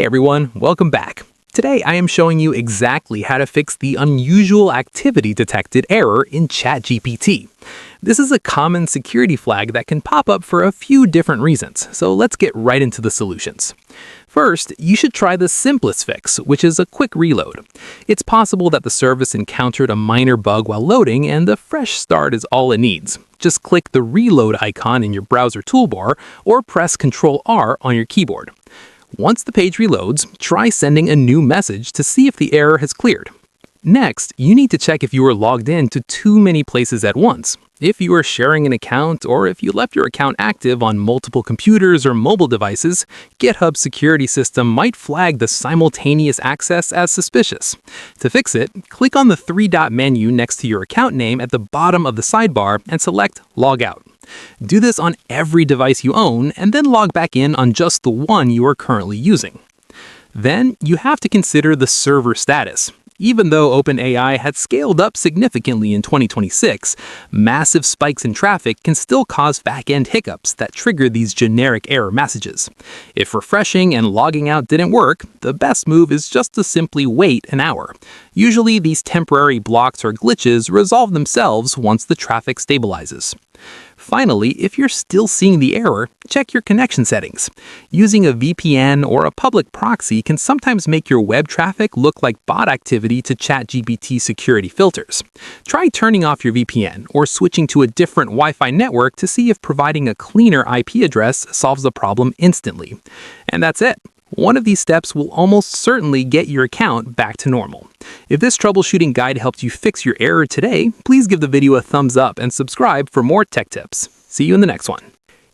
Hey everyone, welcome back. Today I am showing you exactly how to fix the unusual activity detected error in ChatGPT. This is a common security flag that can pop up for a few different reasons, so let's get right into the solutions. First, you should try the simplest fix, which is a quick reload. It's possible that the service encountered a minor bug while loading and a fresh start is all it needs. Just click the reload icon in your browser toolbar or press Ctrl-R on your keyboard. Once the page reloads, try sending a new message to see if the error has cleared. Next, you need to check if you are logged in to too many places at once. If you are sharing an account or if you left your account active on multiple computers or mobile devices, GitHub's security system might flag the simultaneous access as suspicious. To fix it, click on the three-dot menu next to your account name at the bottom of the sidebar and select Log Out. Do this on every device you own and then log back in on just the one you are currently using. Then, you have to consider the server status. Even though OpenAI had scaled up significantly in 2026, massive spikes in traffic can still cause back-end hiccups that trigger these generic error messages. If refreshing and logging out didn't work, the best move is just to simply wait an hour. Usually, these temporary blocks or glitches resolve themselves once the traffic stabilizes. Finally, if you're still seeing the error, check your connection settings. Using a VPN or a public proxy can sometimes make your web traffic look like bot activity to ChatGPT security filters. Try turning off your VPN or switching to a different Wi-Fi network to see if providing a cleaner IP address solves the problem instantly. And that's it. One of these steps will almost certainly get your account back to normal. If this troubleshooting guide helped you fix your error today, please give the video a thumbs up and subscribe for more tech tips. See you in the next one.